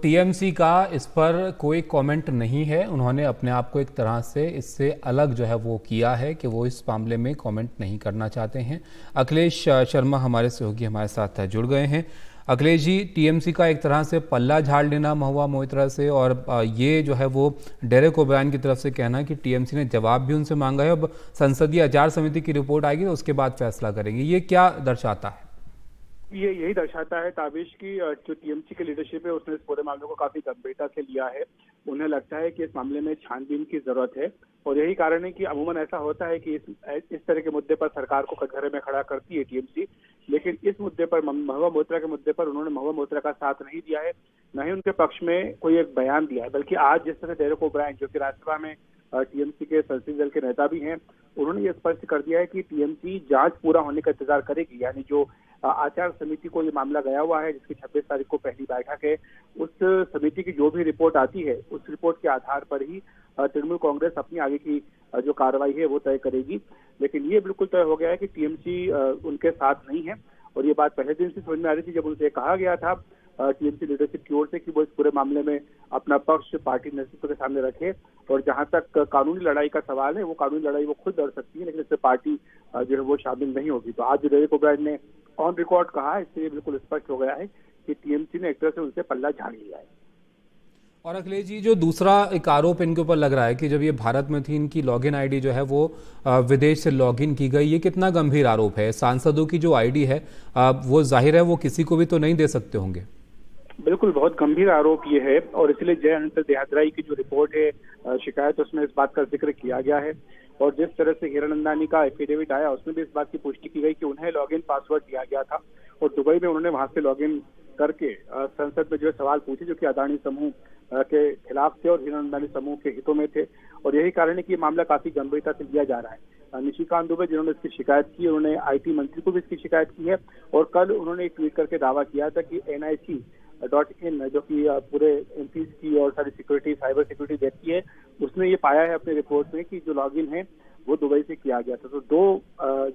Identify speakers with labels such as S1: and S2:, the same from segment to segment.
S1: TMC का इस पर कोई कमेंट नहीं है। उन्होंने अपने आप को एक तरह से इससे अलग जो है वो किया है कि वो इस मामले में कमेंट नहीं करना चाहते हैं। अखिलेश शर्मा हमारे सहयोगी हमारे साथ जुड़ गए हैं। अखिलेश जी, टीएमसी का एक तरह से पल्ला झाड़ लेना महुआ मोइत्रा से, और ये जो है वो डेरेक ओब्रायन की तरफ से कहना कि टीएमसी ने जवाब भी उनसे मांगा है, अब संसदीय आचार समिति की रिपोर्ट आएगी तो उसके बाद फैसला करेंगे, ये क्या दर्शाता है?
S2: ये यही दर्शाता है ताबिश की जो टीएमसी की लीडरशिप है उसने इस पूरे मामले को काफी गंभीरता से लिया है। उन्हें लगता है कि इस मामले में छानबीन की जरूरत है और यही कारण है कि अमूमन ऐसा होता है कि इस तरह के मुद्दे पर सरकार को कटघरे में खड़ा करती है टीएमसी, लेकिन इस मुद्दे पर महुआ मोइत्रा के मुद्दे पर उन्होंने महुआ मोइत्रा का साथ नहीं दिया है, न ही उनके पक्ष में कोई एक बयान दिया है। बल्कि आज जिस तरह डेरेक ओब्रायन जो कि राज्यसभा में टीएमसी के संसदीय दल के नेता भी हैं, उन्होंने ये स्पष्ट कर दिया है कि टीएमसी जांच पूरा होने का इंतजार करेगी। यानी जो आचार समिति को ये मामला गया हुआ है जिसकी 26 तारीख को पहली बैठक है, उस समिति की जो भी रिपोर्ट आती है उस रिपोर्ट के आधार पर ही तृणमूल कांग्रेस अपनी आगे की जो कार्रवाई है वो तय करेगी। लेकिन ये बिल्कुल तय हो गया है कि टीएमसी उनके साथ नहीं है और ये बात पहले दिन से समझ में आ रही थी जब उनसे कहा गया था टीएमसी लीडरशिप की ओर से कि वो इस पूरे मामले में अपना पक्ष पार्टी नेतृत्व के सामने रखे और जहां तक कानूनी लड़ाई का सवाल है वो कानूनी लड़ाई वो खुद लड़ सकती है, लेकिन इससे पार्टी जो है वो शामिल नहीं होगी। तो आज जो डेरेक ओब्रायन ने ऑन रिकॉर्ड कहा है, इससे बिल्कुल स्पष्ट हो गया है कि टीएमसी ने एक तरह से उनसे पल्ला झाड़ लिया है।
S1: और अखिलेश जी, जो दूसरा एक आरोप इनके ऊपर लग रहा है कि जब ये भारत में थी, इनकी लॉगिन आईडी जो है वो विदेश से लॉगिन की गई, ये कितना गंभीर आरोप है? सांसदों की जो आईडी है वो जाहिर है वो किसी को भी तो नहीं दे सकते होंगे।
S2: बिल्कुल, बहुत गंभीर आरोप ये है और इसलिए जय अनंत देहादराई की जो रिपोर्ट है शिकायत, उसमें इस बात का जिक्र किया गया है और जिस तरह से हीरानंदानी का एफिडेविट आया उसमें भी इस बात की पुष्टि की गई कि उन्हें लॉगिन पासवर्ड दिया गया था और दुबई में उन्होंने वहां से लॉगिन करके संसद में जो है सवाल पूछे जो कि अदानी समूह के खिलाफ थे और हीरानंदानी समूह के हितों में थे। और यही कारण है कि ये मामला काफी गंभीरता से लिया जा रहा है। निशिकांत दुबे जिन्होंने इसकी शिकायत की, उन्होंने आईटी मंत्री को भी इसकी शिकायत की है और कल उन्होंने एक ट्वीट करके दावा किया था कि NIC.in जो कि पूरे एमपीज की और सारी सिक्योरिटी साइबर सिक्योरिटी देखती है, उसने ये पाया है अपने रिपोर्ट में कि जो लॉगिन है वो दुबई से किया गया था। तो दो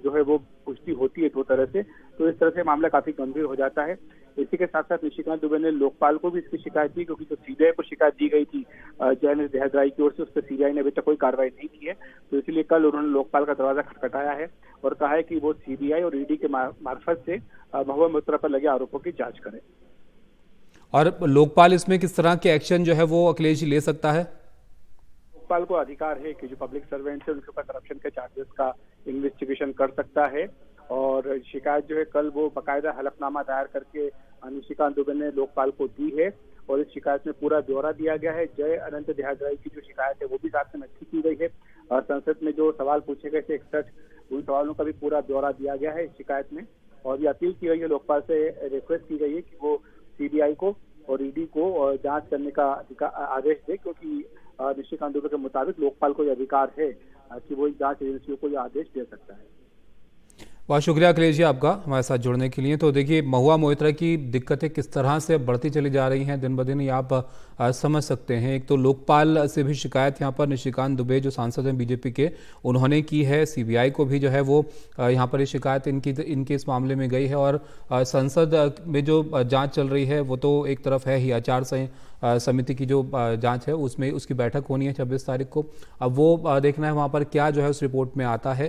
S2: जो है वो पुष्टि होती है दो तरह से, तो इस तरह से मामला काफी गंभीर हो जाता है। इसी के साथ साथ निशिकांत दुबे ने लोकपाल को भी इसकी शिकायत की क्योंकि जो सीबीआई को शिकायत दी गई थी जय अनंत देहादराई की ओर से, उस पर सीबीआई ने अभी तक कोई कार्रवाई नहीं की है। तो इसलिए कल उन्होंने लोकपाल का दरवाजा खटखटाया है और कहा है कि वो सीबीआई और ईडी के मार्फत से महुआ मोइत्रा पर लगे आरोपों की जांच करें।
S1: और लोकपाल इसमें किस तरह के एक्शन जो है वो अखिलेश ले सकता है?
S2: लोकपाल को अधिकार है कि जो पब्लिक सर्वेंट है उनके ऊपर करप्शन के चार्जेस का इन्वेस्टिगेशन कर सकता है और शिकायत जो है कल वो बाकायदा हलफनामा दायर करके निशिकांत दुबे ने लोकपाल को दी है और इस शिकायत में पूरा ब्यौरा दिया गया है। जय अनंत देहादराई की जो शिकायत है वो भी साथ में नक्की की गई है और संसद में जो सवाल पूछे गए थे 61, उन सवालों का भी पूरा ब्यौरा दिया गया है इस शिकायत में। और ये अपील की गई है, लोकपाल से रिक्वेस्ट की गई है कि वो सीबीआई को और ईडी को जांच करने का आदेश दे, क्योंकि निशिकांत दुबे के मुताबिक लोकपाल को यह अधिकार है कि वो जांच एजेंसियों को यह आदेश दे सकता है।
S1: बहुत शुक्रिया अखिलेश जी आपका हमारे साथ जुड़ने के लिए। तो देखिए, महुआ मोइत्रा की दिक्कतें किस तरह से बढ़ती चली जा रही हैं दिन ब दिन, ये आप समझ सकते हैं। एक तो लोकपाल से भी शिकायत यहाँ पर निशिकांत दुबे जो सांसद हैं बीजेपी के, उन्होंने की है। सीबीआई को भी जो है वो यहाँ पर ये शिकायत इनके इस मामले में गई है और संसद में जो जाँच चल रही है वो तो एक तरफ है ही, आचार समिति की जो जाँच है उसमें उसकी बैठक होनी है 26 तारीख को। अब वो देखना है वहाँ पर क्या जो है उस रिपोर्ट में आता है।